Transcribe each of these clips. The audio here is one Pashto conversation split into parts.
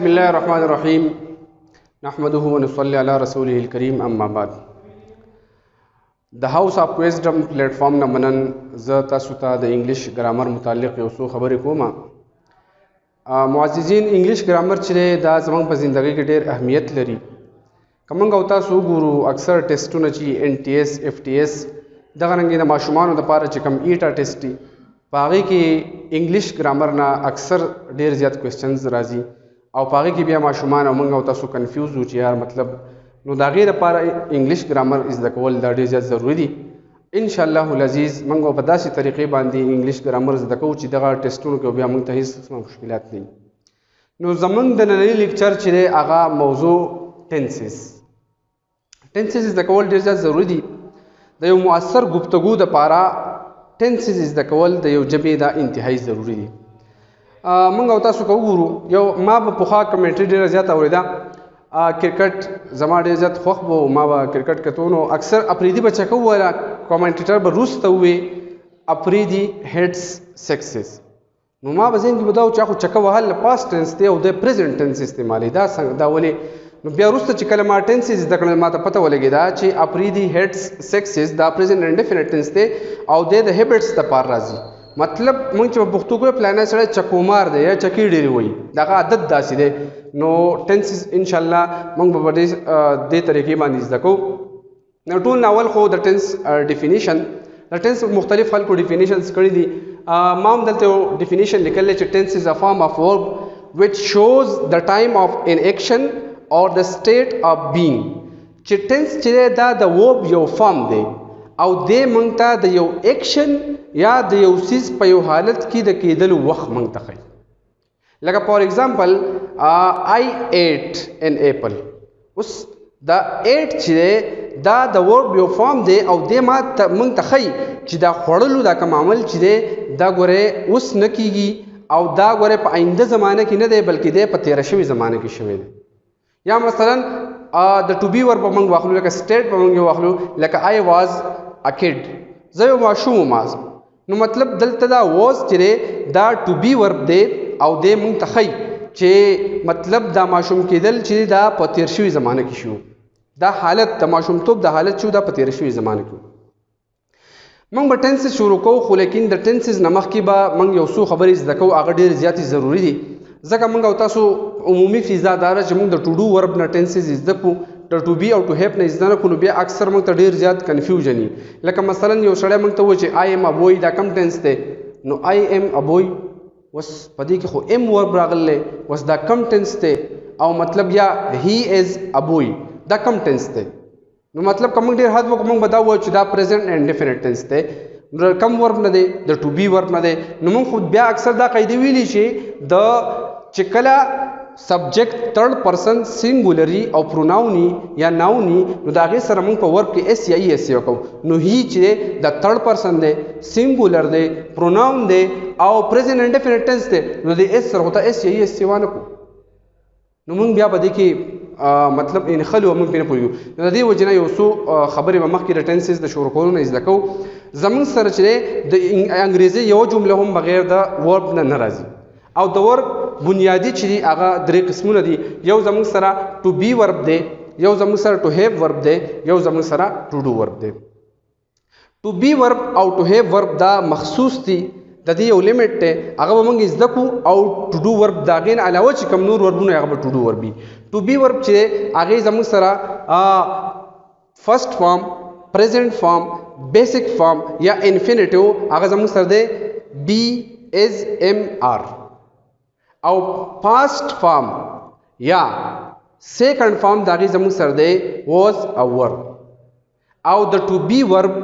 बिस्मिल्लाहिर्रहमानिर्रहीम नहमदुहु व नुसल्ली अला रसूलिहिल करीम अम्मा बाद। The house of wisdom platform न मनन ज़ तासु ता द इंग्लिश ग्रामर मुतालिक यो सो खबरें कोमा। मुअज़्ज़िज़ीन इंग्लिश ग्रामर चले दा ज़मंग पर ज़िंदगी के ढेर अहमियत लरी। कमंग अवता सु गुरु अक्सर टेस्टों ची NTS FTS दगरंगी द माशुमानो द पारा चिकम ईटा टेस्टी पागी की इंग्लिश ग्रामर ना अक्सर ढेर ज़्यादा क्वेश्चंस राजी और पागे की भी माशुमान और मंगा होता सो कन्फ्यूज़ हो यार मतलब नो दागे पारा इंग्लिश ग्रामर इज़ द कोल दैट इज़ ज़रूरी इंशाअल्लाह अज़ीज़ मंगो बदासी तरीक़े बांधी इंग्लिश ग्रामर इज़ द को दगा टेस्टों के भी मंग तहीस मुश्किलात नहीं नो ज़मन द नई लेक्चर चिरे आगा मौजू टेंसेस इज़ द कोल ढेर ज़रूरी द यो मुअस्सर गुफ्तगू द पारा टेंसेस इज़ द कोल द यो जबे दा इंतहाई ज़रूरी दी मंगा होता सो गुरु यो मा पुखा कमेंट्री ढेर ज़्यादा औरदा क्रिकेट जमा ढेर ज़्यादा ख्वाह वो मा क्रिकेट के तो अक्सर अफरीदी बच्चा को वाला कमेंटेटर बरूस हुए अफरीदी हेड्स सेक्सेस नो मा बजेन की बताओ चाहो चक्का वहल पास्ट टेंस थे और प्रेजेंट टेंस इस्तेमाल दा वले नो बिया रुस्त चिकल मा टेंसेस दकल मा पता वले दा ची अफरीदी हेड्स सेक्सेस दा प्रेजेंट इंडेफिनिट टेंस थे और द हैबिट्स द पार राजी मतलब मुझ बुख्तु को प्लान सड़े चकोमार दे या चकी डेरी हुई दाका आदत दासी दे नो टेंस इंशाल्लाह मंग बड़े दे तरीके बांधिस दको टू नावल खो द टेंस डिफिनीशन द टेंस मुख्तलिफ हल को डिफिनीशंस करी दी माम दलते हो डिफिनीशन निकल ले tense is a form of verb which shows the time of in action or the state of being tense चिरे दा द वर्ब यो फॉर्म दे और दे मंगता द यो एक्शन या द यो चीज़ पे यो हालत की द केदल वक्त मंगता है लगा for example I ate an apple उस द एट चिरे दा द वर्ब यो फॉर्म दे और दे मा मंगता है चिदा खोड़लू दा का मामल चिरे दा गोरे उस न कीगी और दा गोरे प आइंदा ज़माने की न दे बल्कि दे प 13वें ज़माने की शवे दे या मसलन द टू बी वर्ब मंग वाखलू लका स्टेट मंग वाखलू लका आई वाज अ किड जयो माशूम माज नो मतलब दलता दा वॉज चिरे दा टू बी वर्ब दे और दे मुंग तखई चे मतलब दा माशूम के दल चिरे दा 13वें ज़माने की शू दा हालत दा माशूम तो दा हालत शू दा 13वें ज़माने की मंग टेंस से शुरू को खो लेकिन द टेंसेस नमक की बा मंग योसू खबर इस दको आगे ढेर ज़्यादा ज़रूरी दी जगह मंग होता सो उमूमी फिजादार मंग द टू डू वर्ब न टेंसेस इस दको टू बी और टू हैव न इज़ को बिया अक्सर मंग तो ढेर ज़्यादा कन्फ्यूजन ही लेकिन मसलन यो सड़े मंग तो वो आई एम अ बॉय दा कम टेंस थे नो आई एम अ बॉय वस पदी के खो एम वर्ब रागले वस दा कम टेंस थे और मतलब या ही इज अ बॉय दा कम टेंस थे नो मतलब कम ढेर हाथ वो कम बताओ वो दा प्रेजेंट इंडेफिनिट टेंस थे कम वर्ब न दे द टू बी वर्ब न दे नो मंग खुद बिया अक्सर दा कैदी वीली छे द चिकला सब्जेक्ट थर्ड पर्सन सिंगुलरी और प्रोनाउनी या नाउनी नो दागे सर मंग पर वर्ब के एस या ई एस को नो ही चे द थर्ड पर्सन दे सिंगुलर दे प्रोनाउन दे और प्रेजेंट इंडेफिनिट टेंस दे नो दे एस सर होता एस या ई एस वाला को नो मंग बिया बदे की मतलब इन खलु मंग पिन पुयो नदी वजना योसु खबर मख की tenses the shore cone is दको जमन सर चले द अंग्रेजी यो जुमला हम बगैर द वर्ब न नाराजी और द वर्ब बुनियादी चीज़ आगा दरे किस्मों दी यो जमन सरा टू बी वर्ब दे यो जमन सरा टू हैव वर्ब दे यो जमन सरा टू डू वर्ब दे टू बी वर्ब और टू हैव वर्ब दा मखसूस थी ददी यो लिमिट टे आगा मंग इज दकू और टू डू वर्ब दागेन अलावा ची कम नूर वर्ब ने आगा टू डू वर्ब भी टू बी वर्ब चे आगे जमन सरा first form present form basic form या इन्फिनिटिव आगा जमन सर दे बी इज एम आर और पास्ट फॉर्म या सेकंड फॉर्म दागी जमन सर दे वॉज अ वर्ब और द to be verb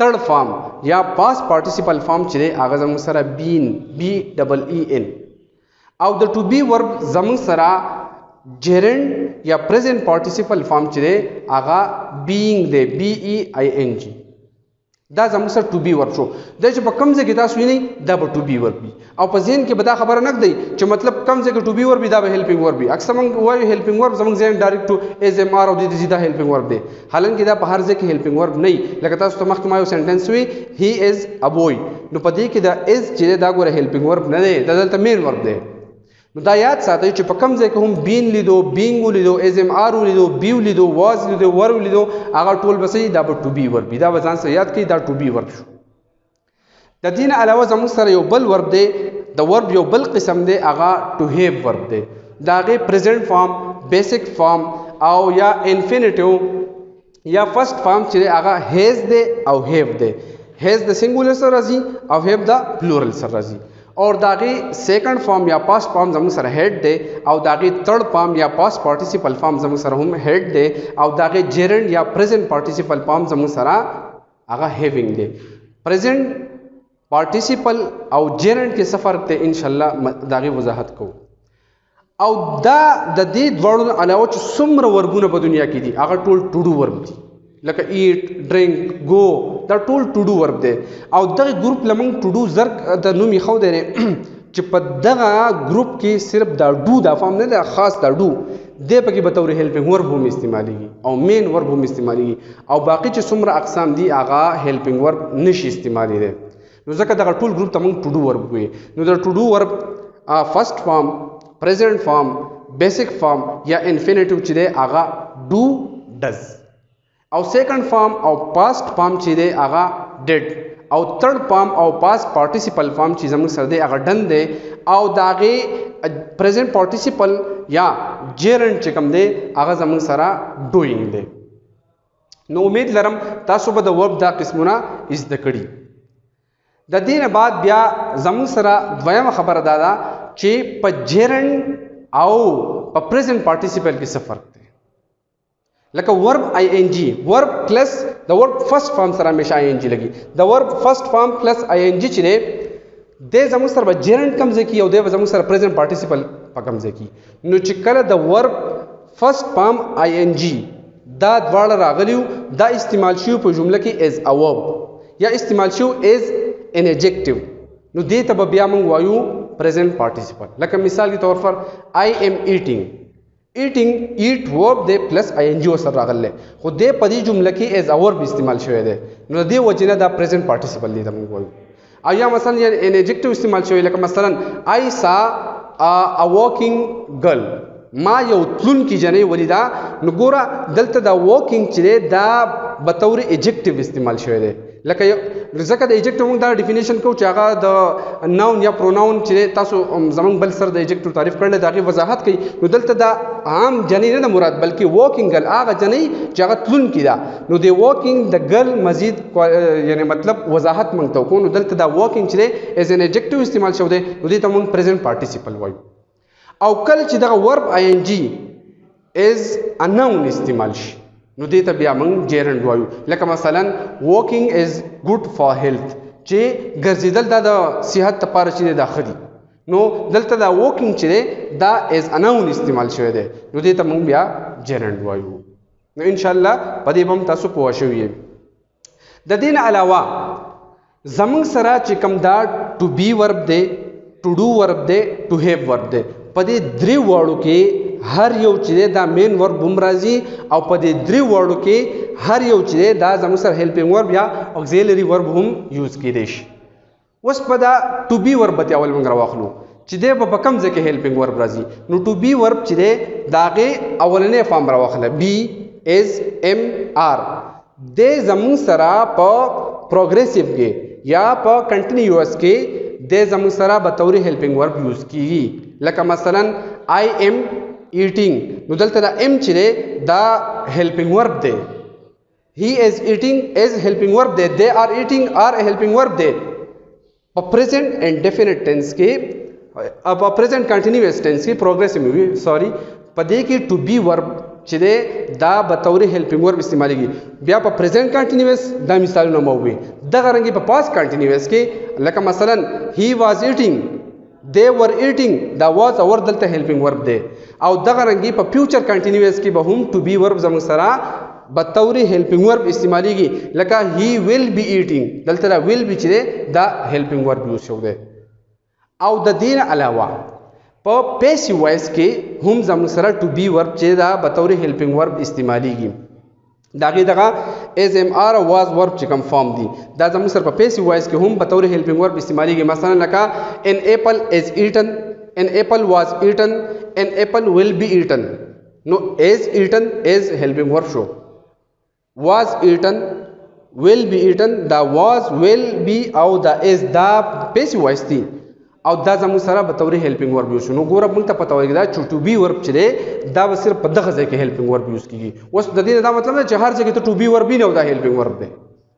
third form या पास्ट पार्टिसिपल फॉर्म चिरे आगा जमन सरा बीन BEEN और द टू बी वर्ब जमन सरा जेरेंड या प्रेजेंट पार्टिसिपल फॉर्म चिरे आगा बीइंग दे BEING दा जमन सर टू बी वर्ब शो दे जो कम से किता सुई नहीं दा टू बी वर्ब भी और पजेन के बदा खबर नक दई जो मतलब कम से टू बी वर्ब भी दा हेल्पिंग वर्ब भी अक्सर मंग वो हेल्पिंग वर्ब जमन जेन direct to is am are और दी सीधा हेल्पिंग वर्ब दे हालांकि दा बाहर से की हेल्पिंग वर्ब नहीं लगता तो मख मायो सेंटेंस हुई ही इज अ बॉय नो पदी के दा इज चिरे दा गोरे हेल्पिंग वर्ब न दे दा main verb they نو دا یاد ساتئ چې په کوم ځای کې هم بین لیدو بینګ ولیدو ایز ایم آر ولیدو بی ولیدو واز لیدو ور ولیدو هغه ټول به څه دا به ټو بی ورب دا به ځان سره یاد کړئ دا ټو بی ورب شو. د دې نه علاوه زموږ سره یو بل ورب دی د ورب یو بل قسم دی هغه ټو هیو ورب دی. د هغې پریزنټ فارم بیسک فارم او یا انفینیټیو یا فرست فارم چې دی هغه هیز دی او هیو دی. هیز د سنګولر سره راځي او هیو د پلورل سره راځي. اور داغی سیکنڈ فارم یا پاسٹ فارم زموږ سره هیډ دی او داغی تھرڈ فارم یا پاسٹ پارټیسیپل فارم زموږ سره هم هیډ دی او داغی جیرنډ یا پریزنٹ پارټیسیپل فارم زموږ سره هغه هیوینګ دی. پریزنٹ پارټیسیپل او جیرنډ کې څه فرق دی ان شاء الله داغی وضاحت کوو. او دا د دې دواړو علاوه چې څومره وربونه په دنیا کې دي هغه ټول ټو ډو ورب دي لکه ایټ ډرینک گو دا ټول ټو ډو ورب دی. او دغه ګروپ لمنګ ټو ډو زرک د نوم یې خو دی چې په دغه ګروپ کې صرف دا ډو دا فارم نه دی خاص دا ډو دی پکې به طور هیلپینګ ورب هم استعمالیږي او مین ورب هم استعمالیږي او باقي چې څومره اقسام دي هغه هیلپینګ ورب نشي استعمالیدی. نو ځکه دغه ټول ګروپ ته موږ ټو ډو ورب وایي. نو د ټو ډو ورب فرست فارم پریزنٹ فارم بیسک فارم یا انفینیټیو چې دی هغه ډو ډز او سیکنڈ فارم او پاسٹ فارم چې دی هغه ډیډ او تھرڈ فارم او پاسٹ پارټیسیپل فارم چې زموږ سره دی هغه ډن دی او د هغې پریزنٹ پارټیسیپل یا جیرنډ چې کوم دی هغه زموږ سره ډوینګ دی. نو امید لرم تاسو به د ورب دا قسمونه زده کړي. د دې نه بعد بیا زموږ سره دویمه خبره دا ده چې په جیرنډ او په پریزنٹ پارټیسیپل کې څه فرق دی. لکه ورب آئی این جی ورب پلس د ورب فرست فارم سره همیشه آئی این جی لګي. د ورب فرست فارم پلس آئی این جی چې دی دی زموږ سره به جیرنډ کم ځای کي او دی به زموږ سره پریزنټ پارټیسیپل په کم ځای کي. نو چې کله د ورب فرست فارم آئی این جی دا دواړه راغلیو دا استعمال شوي په جمله کې ایز ا ورب یا استعمال شوي ایز ان ایجیکټیو نو دې ته به بیا موږ وایو پریزنټ پارټیسیپل. لکه مثال کے طور پر آئی ایم ایټینګ ایټینګ ایټ ورب دی پلس آئی این جی سره راغلی خو دې په دې جمله کې ایز ا ورب استعمال شوی دی نو د دې وجې نه دا پریزنټ پارټیسیپل دی ته موږ وایو. او یا مثلا ان ایجیکټیو استعمال شوی لکه مثلا آی سا ا واکینګ ګرل ما یو تلونکي جنۍ ولیدا نو ګوره دلته دا واکینګ چې دی دا بطور ایجیکټیو استعمال شوی دی. لکه ځکه د ایجیکټیو موږ دا ډیفینیشن کوو چې هغه د ناون یا پروناون چې تاسو زموږ بل سره د ایجیکټیو تعریف کړل د هغې وضاحت کوي. نو دلته دا عام جنۍ نه ده مراد بلکې واکینګ ګرل هغه جنۍ چې هغه تلونکي ده. نو د واکینګ د ګرل مزید یعنی مطلب وضاحت موږ ته وکړو. نو دلته دا واکینګ چې دی ایز ان ایجیکټیو استعمال شوی دی نو دې ته موږ پریزنټ پارټیسیپل وایو. او کله چې دغه ورب آئی این جی ایز ا ناون استعمال شي نو دې ته بیا موږ جیرنډ وایو. لکه مثلا واکینګ از ګډ فار هیلث چې ګرځېدل دا د صحت لپاره چې دی دا ښه دي. نو دلته دا واکینګ چې دی دا ایز ا ناون استعمال شوی دی نو دې ته موږ بیا جیرنډ وایو. نو انشاءالله په دې به هم تاسو پوه شوي یئ. د دې نه علاوه زموږ سره چې کوم دا ټو بی ورب دی ټو ډو ورب دی ټو هیو ورب دی په دې درې واړو کې هر یو چې دی دا مین ورب هم راځي او په دې درې واړو کې هر یو چې دی دا زموږ سره هیلپینګ ورب یا اکزیلري ورب هم یوز کیدی شي. اوس په دا ټو بی ورب به اول موږ راواخلو چې دی به په کوم ځای کې هیلپینګ ورب راځي. نو ټو بی ورب چې دی د هغې اولنی فارم راواخله بی ایز ایم آر دی زموږ سره په پروګریسیو کې یا په کنټینیوس کې دی زموږ سره به طور هیلپینګ ورب یوز کیږي. لکه مثلا آئی ایم ایټینګ نو دلته دا ایم چې دی دا هیلپینګ ورب دی. هی از ایټینګ از هیلپینګ ورب دی. دے آر ایټینګ آر هیلپینګ ورب دی. په پریزنٹ اینڈ ډیفینیټ ټینس کې په پریزنٹ کنټینیوس ټینس کې پروګریسیو سوري په دې کې ټو بی ورب چې دی دا به طور هیلپینګ ورب استعمالیږي. بیا په پریزنٹ کنټینیوس دا مثالونه مو وي. دغه رنګې په پاست کنټینیوس کې لکه مثلا هی واز ایټینګ they were eating دا was اور دلته هیلپینګ ورب دی. او دغه رنګي په فیوچر کنټینیوس کې به هم ټو بی ورب زموږ سره به طور هیلپینګ ورب استعمالیږي. لکه هی ویل بی ایټینګ دلته دا ویل بی چې دی دا هیلپینګ ورب یوز شوی دی. او د دې نه علاوه په پیسیو وایس کې هم زموږ سره ټو بی ورب چې دا به طور هیلپینګ ورب استعمالیږي. دا غي دغه ایز ایم آر واز ورب چې کوم فارم دي دا زموږ سره په پیسیو وایس کې هم په طور هیلپینګ ورب استعمالیږي. مثلا لکه ان ایپل از ایټن an apple was eaten, an apple will be eaten. No, is eaten is helping verb show. Was eaten, will be eaten. The was, will be او the is دا passive voice دي او دا زموږ سره به توري helping verb یوز شو. نو ګوره موږ ته پته وایي دا چې to be verb چې دی دا به صرف په دغه ځای کې helping verb یوز کیږي. اوس د دې دا مطلب نه چې هر ځای کې ته to be verb نه او دا helping verb دی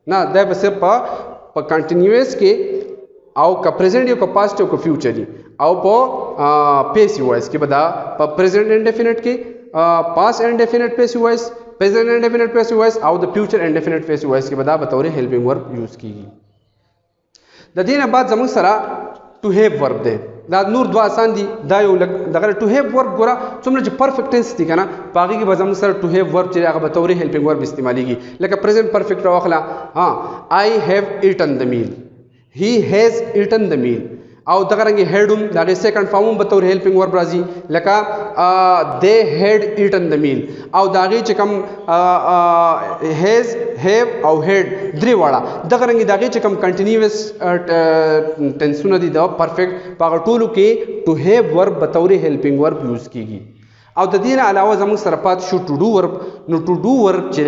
نه، دا به صرف په continuous کې او که present او که past او که future دي او په passive voice کې به دا په present indefinite کې past indefinite passive voice, present indefinite passive voice او د future indefinite passive voice کې به دا به توري helping verb یوز کیږي. د دې نه بعد زموږ سره to have verb دی. دا نور دوا آسان دي. دا یو دغه to have verb ګوره څومره چې perfect tense دي کنه پاغي کې به زموږ سره to have verb چې هغه به توري helping verb استعماليږي. لکه present perfect راوخلا I have eaten the meal, he has eaten the meal او دغه رنګ هډوم دغه سیکنډ فارم به تور هیلپینګ ورب راځي لکه they had eaten the meal او دغه چې کوم has have او had درې واړه دغه رنګ دغه چې کوم کنټینیوس ټنسونه دي دا پرفیکټ په ټولو کې to have ورب به تور هیلپینګ ورب یوز کیږي. او د دې نه علاوه زموږ سره پات شو to do ورب. نو to do ورب چې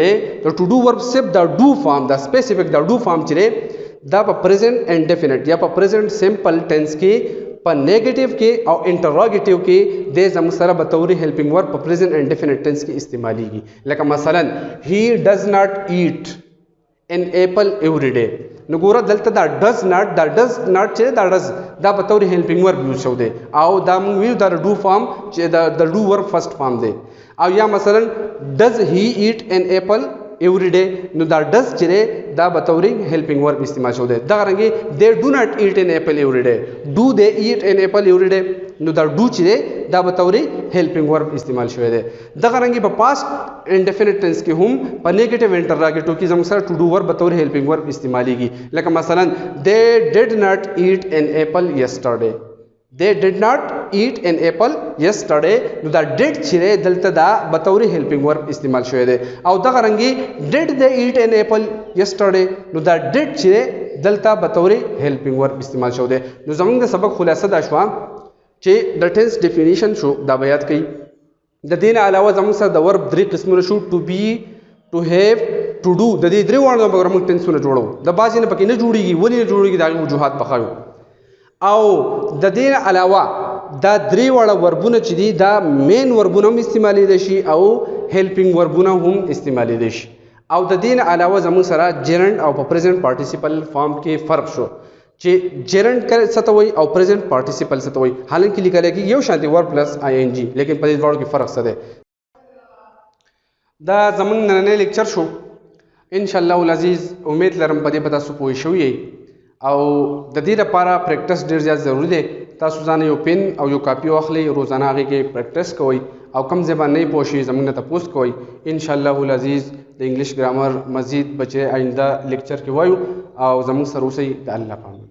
د to do ورب صرف د do فارم د سپیسیفیک د do فارم چې دا په present indefinite یا په present simple tense کې په negative کې او interrogative کې د زموږ سره به توري helping verb په present indefinite tense کې استعماليږي. لکه مثلا he does not eat an apple every day. نو ګوره دلته دا does not چې دا does دا په توري helping verb یوز شو دی او دا موږ ویو دا do form چې دا do verb first form دی. او یا مثلا does he eat an apple every day. نو دا does چې دا به توري helping verb استعمال شو دی. دغه رنګي they do not eat an apple every day. do they eat an apple every day. نو دا do چې دا به توري helping verb استعمال شوی دی. دغه رنګي په past indefinite tense کې هم په negative interrogative کې زموږ سره to do verb به توري helping verb استعماليږي. لکه مثلا they did not eat an apple yesterday. they did not eat an apple yesterday. نو دا did چې دلته دا به توري helping verb استعمال شوی دی. او دغه رنګي did they eat an apple yesterday. نو دا did چې دلته به توري helping verb استعمال شوی دی. نو زموږ د سبق خلاصه دا شو چې د tense definition شو دا بیان کړي. د دې نه علاوه زموږ سره د verb درې قسمونه شو to be, to have, to do. د دې درې وړاندې به موږ ټنسونه جوړو. د بازي نه پکې نه جوړيږي ولې نه جوړيږي دا وجوهات بخایو. او د دې علاوه دا درې وړه وربونه چې دي دا مین وربونه هم استعمالي دي شي او هیلپینګ وربونه هم استعمالي دي شي. او د دې علاوه زموږ سره جیرند او په پریزنٹ پارټیسیپل فارم کې فرق شو چې جیرند څه وایي او پریزنٹ پارټیسیپل څه وایي. حالانکه لیکل کېږي یو شان دي ورب پلس آی ان جی لیکن په دې ډول کې فرق څه دی. دا زموږ نننی لیکچر شو. ان شاء الله العزیز امید لرم په دې به تاسو پوه شوئ او د دې لپاره پریکټس ډیر زیات ضروری دی. تاسو ځان یو پن او یو کاپی واخلئ روزانه هغې کې پریکټس کوئ او کم ځای باندې نه پوه شئ زموږ نه تپوس کوئ. ان شاء الله العزیز د انګلیش ګرامر مزید بچې آینده لیکچر کې وایو او زموږ سره اوسئ. د الله پامان.